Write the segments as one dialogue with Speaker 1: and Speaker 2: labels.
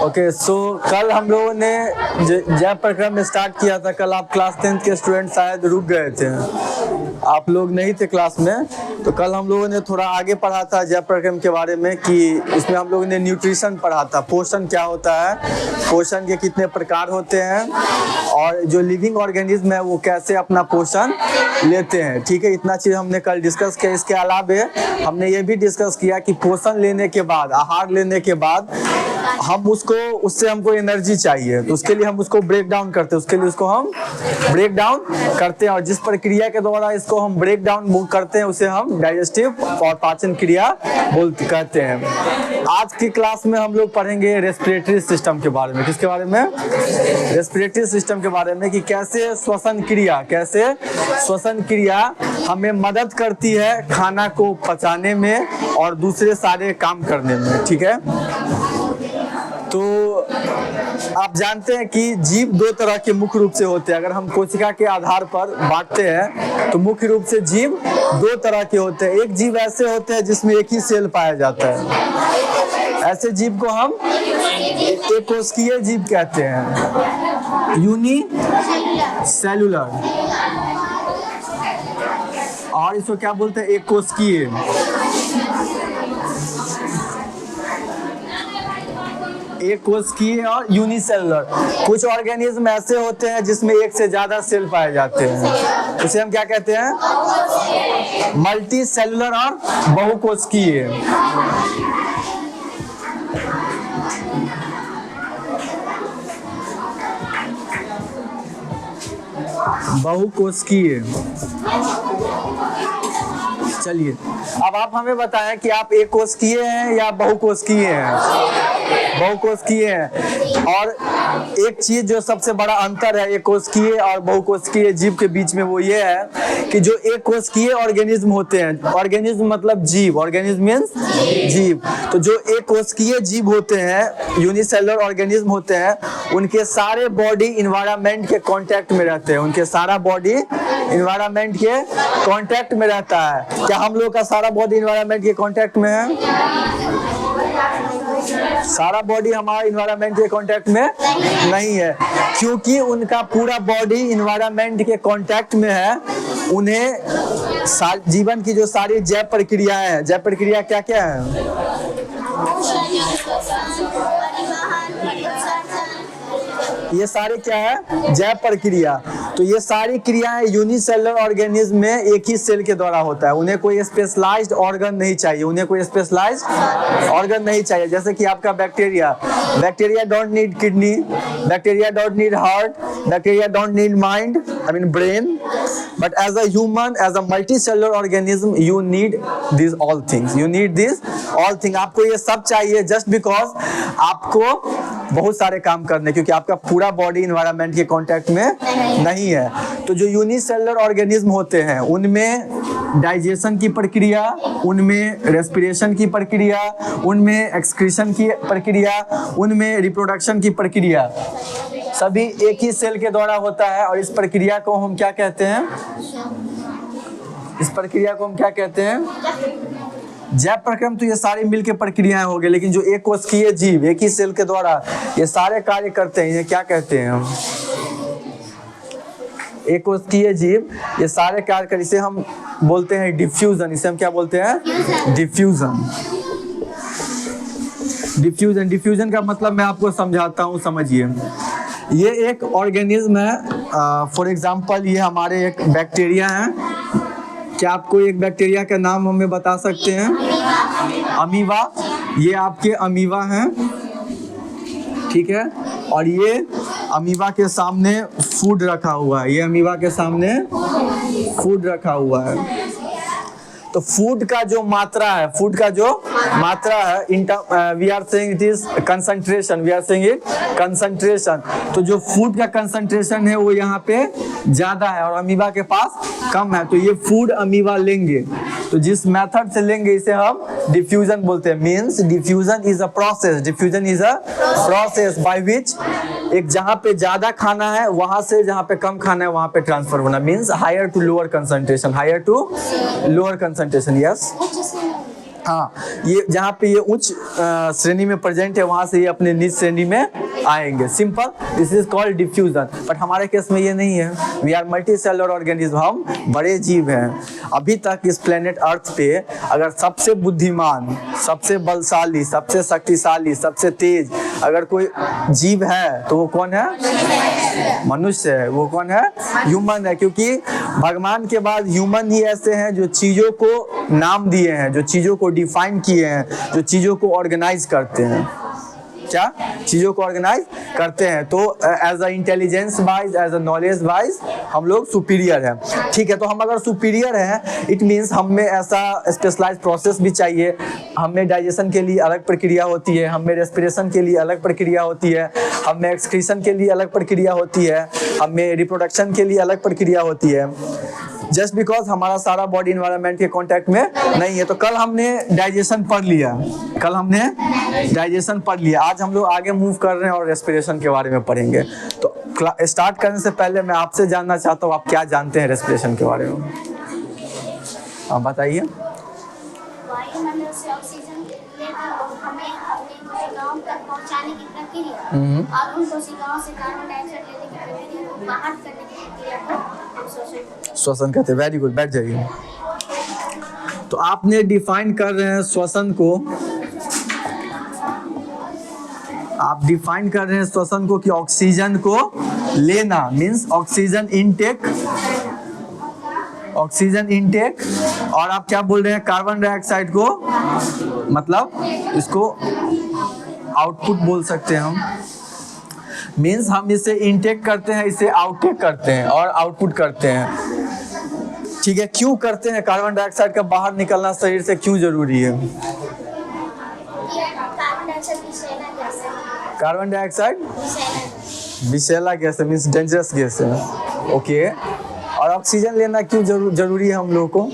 Speaker 1: Okay so कल हम लोगों ने जय प्रक्रम स्टार्ट किया था। कल आप क्लास 10th के स्टूडेंट शायद रुक गए थे, आप लोग नहीं थे क्लास में। तो कल हम लोगों ने थोड़ा आगे पढ़ा था जय प्रक्रम के बारे में कि इसमें हम लोगों ने न्यूट्रिशन पढ़ा था, पोषण क्या होता है, पोषण के कितने प्रकार होते हैं और जो लिविंग ऑर्गेनिज्म है वो कैसे अपना पोषण लेते हैं। ठीक है, इतना चीज़ हमने कल डिस्कस किया। इसके अलावा हमने ये भी डिस्कस किया कि पोषण लेने के बाद, आहार लेने के बाद हम उससे हमको एनर्जी चाहिए, तो उसके लिए हम उसको ब्रेक डाउन करते हैं, उसके लिए उसको हम ब्रेक डाउन करते हैं और जिस प्रक्रिया के द्वारा इसको हम ब्रेक डाउन करते हैं उसे हम डाइजेस्टिव और पाचन क्रिया कहते हैं। आज की क्लास में हम लोग पढ़ेंगे रेस्पिरेटरी सिस्टम के बारे में। किसके बारे में? रेस्पिरेटरी सिस्टम के बारे में कि कैसे श्वसन क्रिया हमें मदद करती है खाना को पचाने में और दूसरे सारे काम करने में। ठीक है, तो आप जानते हैं कि जीव दो तरह के मुख्य रूप से होते हैं। अगर हम कोशिका के आधार पर बांटते हैं तो मुख्य रूप से जीव दो तरह के होते हैं। एक जीव ऐसे होते हैं जिसमें एक ही सेल पाया जाता है, ऐसे जीव को हम एक कोशिकीय जीव कहते हैं, यूनिसेल्युलर। और इसको क्या बोलते हैं? एक कोशिकीय। एक कोशिकीय और यूनिसेलुलर। कुछ ऑर्गेनिज्म ऐसे होते हैं जिसमें एक से ज्यादा सेल पाए जाते हैं, उसे हम क्या कहते हैं? मल्टी सेलुलर और बहुकोशिकीय। बहुकोशिकीय। चलिए, अब आप हमें बताएं कि आप एक कोशिकीय हैं या बहुकोशिकीय हैं? बहुकोशिकीय हैं। और एक चीज जो सबसे बड़ा अंतर है एक कोशिकीय और बहुकोशिकीय जीव के बीच में वो ये है कि जो एक कोशिकीय ऑर्गेनिज्म होते हैं, ऑर्गेनिज्म मतलब जीव, ऑर्गेनिज्म मींस जीव, तो जो एक कोशिकीय जीव होते हैं, यूनिसेलुलर ऑर्गेनिज्म होते हैं, उनके सारे बॉडी इन्वायरमेंट के कांटेक्ट में रहते हैं, उनके सारा बॉडी इन्वायरमेंट के कांटेक्ट में रहता है। क्या हम लोग का सारा बॉडी इन्वायरमेंट के कांटेक्ट में है? सारा बॉडी हमारा इन्वायरमेंट के कांटेक्ट में नहीं है, क्योंकि उनका पूरा बॉडी इन्वायरमेंट के कांटेक्ट में है। उन्हें जीवन की जो सारी जैव प्रक्रियाएं हैं, जैव प्रक्रिया क्या क्या है? ये सारे क्या है? जैव प्रक्रिया। तो ये सारी क्रियाएं यूनिसेलुलर ऑर्गेनिज्म में एक ही सेल के द्वारा होता है। उन्हें कोई स्पेशलाइज्ड ऑर्गन नहीं चाहिए, उन्हें कोई स्पेशलाइज्ड ऑर्गन नहीं चाहिए। जैसे कि आपका bacteria don't need kidney, bacteria don't need heart, bacteria don't need mind, I mean brain, but as a human, as a multicellular organism, you need this all things, you need this all thing. आपको ये सब चाहिए just because आपको बहुत सारे काम करने, क्योंकि आपका पूरा बॉडी इन्वायरमेंट के कांटेक्ट में नहीं है। तो जो यूनिसेलुलर ऑर्गेनिज्म होते हैं उनमें डाइजेशन की प्रक्रिया, उनमें रेस्पिरेशन की प्रक्रिया, उनमें एक्सक्रीशन की प्रक्रिया, उनमें रिप्रोडक्शन की प्रक्रिया सभी एक ही सेल के द्वारा होता है। और इस प्रक्रिया को हम क्या कहते हैं? इस प्रक्रिया को हम क्या कहते हैं? जैव प्रक्रम। तो ये सारी मिलके प्रक्रियाएं हो गई, लेकिन जो एक कोशिकीय जीव एक ही सेल के द्वारा ये सारे कार्य करते हैं, ये क्या कहते हैं हम? एक कोशिकीय जीव ये सारे कार्य कर, इसे हम बोलते हैं डिफ्यूजन। इसे हम क्या बोलते हैं? डिफ्यूजन। डिफ्यूजन का मतलब मैं आपको समझाता हूँ, समझिए। ये एक ऑर्गेनिज्म है, फॉर एग्जाम्पल ये हमारे एक बैक्टीरिया है। क्या आपको एक बैक्टीरिया का नाम हमें बता सकते हैं? अमीबा। ये आपके अमीबा हैं, ठीक है। और ये अमीबा के सामने फूड रखा हुआ है, ये अमीबा के सामने फूड रखा हुआ है। तो फूड का जो मात्रा है, we are saying it is concentration, we are saying it concentration. तो जो फूड का कंसंट्रेशन है वो यहाँ पे ज्यादा है और अमीबा के पास कम है, तो ये फूड अमीबा लेंगे। तो जिस मेथड से लेंगे इसे हम डिफ्यूजन बोलते हैं। Means diffusion is a process by which एक जहाँ पे ज्यादा खाना है वहां से जहाँ पे कम खाना है वहां पे ट्रांसफर होना। Means higher to lower concentration, yes. हाँ, ये जहाँ पे ये उच्च श्रेणी में प्रेजेंट है वहाँ से ये अपने निच श्रेणी में आएंगे। Simple, this is called diffusion. But हमारे केस में ये नहीं है, we are multi cellular organism, हम बड़े जीव हैं। अभी तक इस प्लेनेट अर्थ पे अगर सबसे बुद्धिमान, सबसे बलशाली, सबसे शक्तिशाली, सबसे तेज अगर कोई जीव है तो वो कौन है? मनुष्य है। वो कौन है? ह्यूमन है। क्योंकि भगवान के बाद ह्यूमन ही ऐसे हैं जो चीज़ों को नाम दिए हैं, जो चीज़ों को डिफाइन किए हैं, जो चीज़ों को ऑर्गेनाइज करते हैं। क्या? चीज़ों को ऑर्गेनाइज करते हैं। तो as a intelligence wise, as a knowledge wise हम लोग सुपीरियर हैं। ठीक है, तो हम अगर सुपीरियर हैं इट मीन्स हम में ऐसा स्पेशलाइज प्रोसेस भी चाहिए। हमें डाइजेशन के लिए अलग प्रक्रिया होती है, हमें रेस्पिरेशन के लिए अलग प्रक्रिया होती है, हमें एक्सक्रीशन के लिए अलग प्रक्रिया होती है, हमें रिप्रोडक्शन के लिए अलग प्रक्रिया होती है। जस्ट बिकॉज हमारा सारा बॉडी इन्वायरमेंट के कांटेक्ट में नहीं है। तो कल हमने डाइजेशन पढ़ लिया, कल हमने डाइजेशन पढ़ लिया। आज हम लोग आगे मूव कर रहे हैं और रेस्पिरेशन के बारे में पढ़ेंगे। तो स्टार्ट करने से पहले मैं आपसे जानना चाहता हूँ आप क्या जानते हैं रेस्पिरेशन के बारे में? आप बताइए।
Speaker 2: वायुमंडल से ऑक्सीजन लेकर हमें अपने कोशिकाओं तक पहुंचाने की प्रक्रिया और उन कोशिकाओं से कार्बन डाइऑक्साइड लेने की प्रक्रिया को बाहर करने की प्रक्रिया को हम
Speaker 1: श्वसन कहते हैं। वेरी गुड, बैठ जाइए। तो आपने डिफाइन कर रहे हैं श्वसन को, आप डिफाइन कर रहे हैं श्वसन को कि ऑक्सीजन को लेना means oxygen intake, oxygen intake. और आप क्या बोल रहे हैं? कार्बन डाइऑक्साइड को, मतलब इसको आउटपुट बोल सकते हैं हम। मींस हम इसे इनटेक करते हैं, इसे आउटटेक करते हैं और आउटपुट करते हैं। ठीक है, क्यों करते हैं? कार्बन डाइऑक्साइड का बाहर निकलना शरीर से क्यों जरूरी है? कार्बन डाइऑक्साइड विषैला गैस है, मीन्स डेंजरस गैस है। ओके, और ऑक्सीजन लेना क्यों जरूरी है हम लोगों को?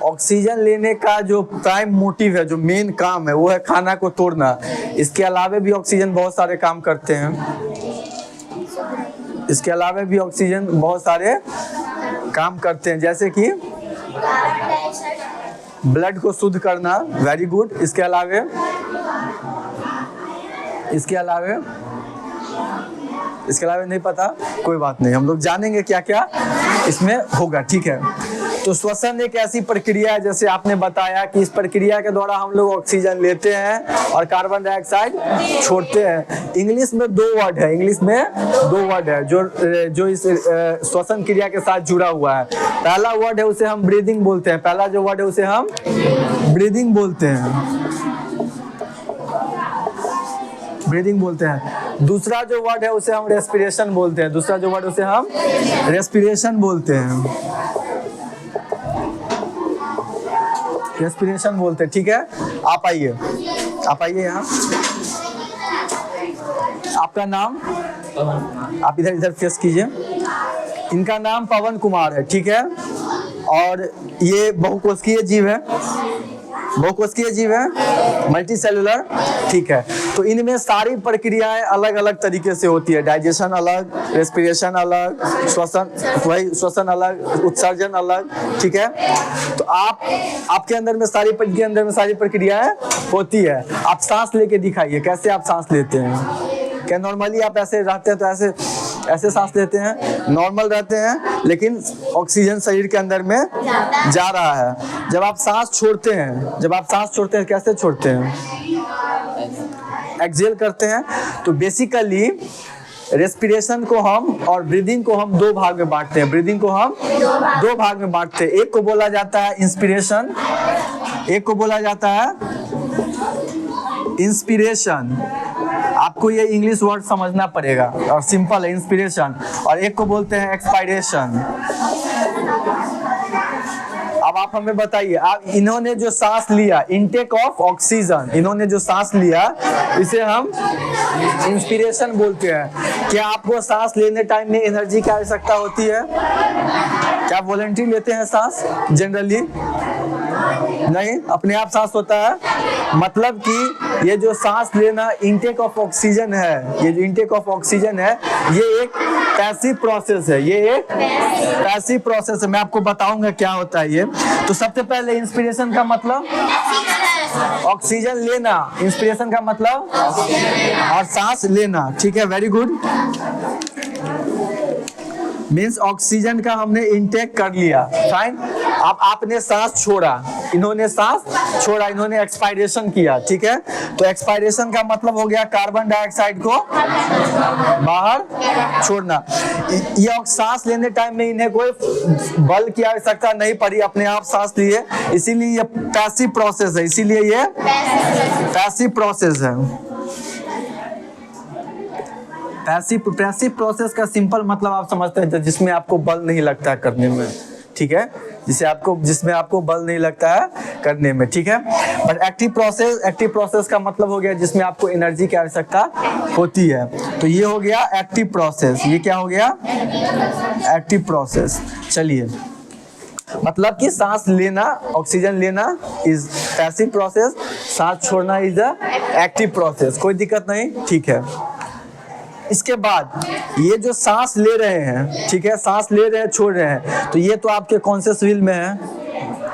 Speaker 1: ऑक्सीजन लेने का जो प्राइम मोटिव है, जो मेन काम है, वो है खाना को तोड़ना। इसके अलावा भी ऑक्सीजन बहुत सारे काम करते हैं, इसके अलावा भी ऑक्सीजन बहुत सारे काम करते हैं, जैसे कि ब्लड को शुद्ध करना। Very good. इसके अलावा, इसके अलावा, इसके अलावा नहीं पता, कोई बात नहीं, हम लोग जानेंगे क्या क्या इसमें होगा। ठीक है, तो श्वसन एक ऐसी प्रक्रिया है जैसे आपने बताया कि इस प्रक्रिया के द्वारा हम लोग ऑक्सीजन लेते हैं और कार्बन डाइऑक्साइड छोड़ते हैं। इंग्लिश में दो वर्ड है, इंग्लिश में दो वर्ड है जो इस श्वसन क्रिया के साथ जुड़ा हुआ है। पहला वर्ड है उसे हम ब्रीदिंग बोलते हैं, पहला जो वर्ड है उसे हम ब्रीदिंग बोलते हैं, ब्रीदिंग बोलते हैं। दूसरा जो वर्ड है उसे हम रेस्पिरेशन बोलते हैं, दूसरा जो वर्ड उसे हम रेस्पिरेशन बोलते हैं, रेस्पिरेशन बोलते हैं। ठीक है, आप आइए, आप आइए यहाँ। आपका नाम? आप इधर इधर फेस कीजिए। इनका नाम पवन कुमार है। ठीक है, और ये बहुकोशिकीय जीव है, बहुकोशिकीय जीव है, मल्टी सेलुलर। ठीक है, तो इनमें सारी प्रक्रियाएं अलग अलग तरीके से होती है। डाइजेशन अलग, रेस्पिरेशन अलग, श्वसन वही श्वसन अलग, उत्सर्जन अलग। ठीक है, तो आपके अंदर में सारी प्रक्रिया, अंदर में सारी प्रक्रियाएं होती है। आप सांस लेके दिखाइए, कैसे आप सांस लेते हैं? क्या नॉर्मली आप ऐसे रहते हैं तो ऐसे सांस लेते हैं, नॉर्मल रहते हैं, लेकिन ऑक्सीजन शरीर के अंदर में जा रहा है। जब आप सांस छोड़ते हैं, जब आप सांस छोड़ते हैं कैसे छोड़ते हैं? एक्सहेल करते हैं। तो बेसिकली रेस्पिरेशन को हम और ब्रीदिंग को हम दो भाग में बांटते हैं, ब्रीदिंग को हम दो भाग में बांटते हैं। एक को बोला जाता है इंस्पिरेशन, एक को बोला जाता है इंस्पिरेशन। आपको ये इंग्लिश वर्ड समझना पड़ेगा और सिंपल है, इंस्पिरेशन। और एक को बोलते हैं एक्सपायरेशन। अब आप हमें बताइए, आप इन्होंने जो सांस लिया, इनटेक ऑफ ऑक्सीजन, इन्होंने जो सांस लिया इसे हम इंस्पिरेशन बोलते हैं। क्या आपको सांस लेने टाइम में एनर्जी की आवश्यकता होती है? क्या वॉलंटरी लेते हैं सांस जनरली? नहीं, अपने आप सांस होता है। मतलब कि ये जो सांस लेना इनटेक ऑफ ऑक्सीजन है, ये जो इनटेक ऑफ ऑक्सीजन है ये एक पैसिव प्रोसेस है, ये एक पैसिव प्रोसेस है। मैं आपको बताऊंगा क्या होता है ये। तो सबसे पहले इंस्पिरेशन का मतलब ऑक्सीजन लेना, इंस्पिरेशन का मतलब और सांस लेना, ठीक है, वेरी गुड। मीन्स ऑक्सीजन का हमने इनटेक कर लिया, फाइन। अब आपने सांस छोड़ा, इन्होंने सांस छोड़ा, इन्होंने एक्सपायरेशन किया, ठीक है। तो एक्सपायरेशन का मतलब हो गया कार्बन डाइऑक्साइड को बाहर छोड़ना। ये सांस लेने टाइम में इन्हें कोई बल की आवश्यकता नहीं पड़ी, अपने आप सांस लिए, इसीलिए ये पैसिव प्रोसेस है, इसीलिए ये पैसिव प्रोसेस है। पैसिव प्रोसेस का सिंपल मतलब आप समझते हैं जिसमें आपको बल नहीं लगता है करने में, ठीक है, जिसमें आपको बल नहीं लगता है करने में, ठीक है। बट एक्टिव प्रोसेस का मतलब हो गया जिसमें आपको एनर्जी की आवश्यकता होती है। तो ये हो गया एक्टिव प्रोसेस। ये क्या हो गया? Active process. चलिए, मतलब कि सांस लेना, ऑक्सीजन लेना इज पैसिव प्रोसेस, सांस छोड़ना इज द एक्टिव प्रोसेस। कोई दिक्कत नहीं, ठीक है। इसके बाद ये जो सांस ले रहे हैं, ठीक है, सांस ले रहे हैं, छोड़ रहे हैं, तो ये तो आपके कॉन्शियस विल में है।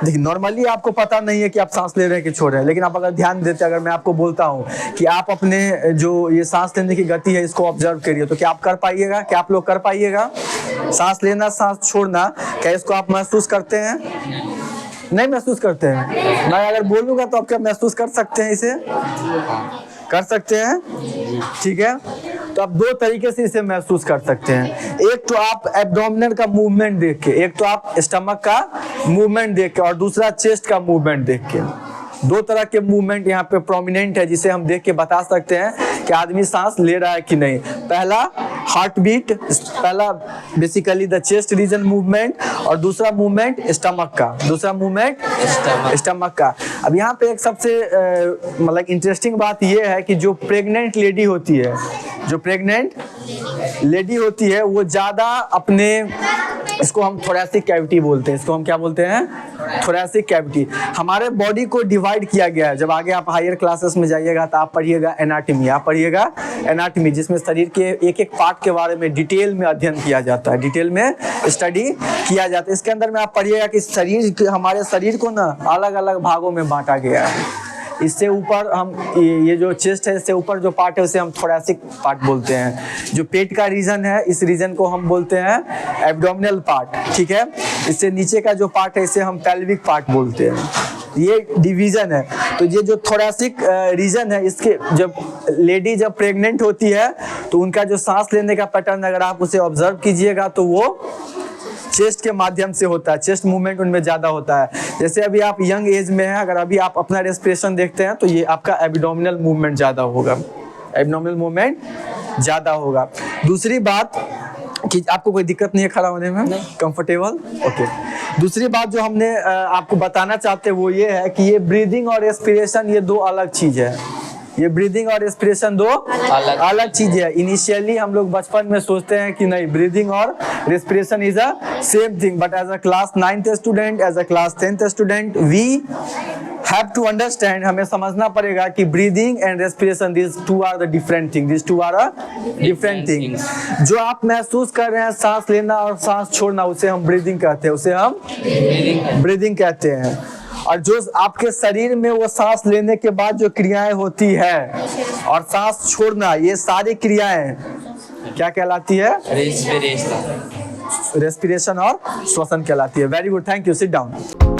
Speaker 1: देखिए, नॉर्मली आपको पता नहीं है कि आप सांस ले रहे हैं कि छोड़ रहे हैं, लेकिन आप अगर ध्यान देते, अगर मैं आपको बोलता हूँ कि आप अपने जो ये सांस लेने की गति है इसको ऑब्जर्व करिए, तो क्या आप कर पाइएगा? क्या आप लोग कर पाइएगा? सांस लेना, सांस छोड़ना, क्या इसको आप महसूस करते हैं? नहीं महसूस करते हैं। मैं अगर बोलूँगा तो आप क्या महसूस कर सकते हैं? इसे कर सकते हैं, ठीक है। तो आप दो तरीके से इसे महसूस कर सकते हैं। एक तो आप एब्डोमिनल का मूवमेंट देख के, एक तो आप स्टमक का मूवमेंट देख के, और दूसरा चेस्ट का मूवमेंट देख के। दो तरह के मूवमेंट यहाँ पे प्रोमिनेंट है जिसे हम देख के बता सकते हैं कि आदमी सांस ले रहा है कि नहीं। पहला हार्ट बीट, पहला basically the chest region movement, और दूसरा मूवमेंट स्टमक का, दूसरा मूवमेंट स्टमक का। अब यहाँ पे एक सबसे मतलब इंटरेस्टिंग बात यह है कि जो प्रेग्नेंट लेडी होती है, जो प्रेग्नेंट लेडी होती है वो ज़्यादा अपने, इसको हम थोरैसिक कैविटी बोलते हैं, इसको हम क्या बोलते हैं? Thoracic cavity. हमारे बॉडी को डिवाइड किया गया है। जब आगे आप हायर क्लासेस में जाइएगा तो आप पढ़िएगा एनाटॉमी, आप पढ़िएगा एनाटॉमी, जिसमें शरीर के एक एक पार्ट के बारे में डिटेल में अध्ययन किया जाता है, डिटेल में स्टडी किया जाता है। इसके अंदर में आप पढ़िएगा कि शरीर, हमारे शरीर को ना अलग अलग भागों में बांटा गया है। इससे ऊपर हम ये जो चेस्ट है, इससे ऊपर जो पार्ट है उसे हम थोरैसिक पार्ट बोलते हैं। जो पेट का रीजन है, इस रीजन को हम बोलते हैं एब्डोमिनल पार्ट, ठीक है। इससे नीचे का जो पार्ट है इसे हम पेल्विक पार्ट बोलते हैं। ये डिवीजन है। तो ये जो थोरैसिक रीजन है, इसके जब लेडी जब प्रेग्नेंट होती है तो उनका जो सांस लेने का पैटर्न अगर आप उसे ऑब्जर्व कीजिएगा तो वो चेस्ट के माध्यम से होता है, चेस्ट मूवमेंट उनमें ज़्यादा होता है। जैसे अभी आप यंग एज में हैं, अगर अभी आप अपना रेस्पिरेशन देखते हैं तो ये आपका एब्डोमिनल मूवमेंट ज़्यादा होगा, एब्डोमिनल मूवमेंट ज़्यादा होगा। दूसरी बात कि आपको कोई दिक्कत नहीं है खड़ा होने में? Comfortable, okay. दूसरी बात जो हमने आपको बताना चाहते हैं वो ये है कि ये ब्रीदिंग और रेस्पिरेशन ये दो अलग चीज़ है। ये ब्रीदिंग और रेस्पिरेशन दो अलग चीज है। इनिशियली हम लोग बचपन में सोचते हैं कि नहीं, ब्रीदिंग और respiration is a same thing, but as a class 9th student, as a class 10th student, we have to understand, हमें समझना पड़ेगा कि breathing and respiration, this two are the different thing, this two are a different thing. जो आप महसूस कर रहे हैं सांस लेना और सांस छोड़ना, उसे हम ब्रीदिंग कहते हैं, उसे हम ब्रीदिंग कहते हैं। और जो आपके शरीर में वो सांस लेने के बाद जो क्रियाएं होती है और सांस छोड़ना, ये सारी क्रियाएं क्या कहलाती है? रेस्पिरेशन और श्वसन कहलाती है। Very good, thank you, sit down.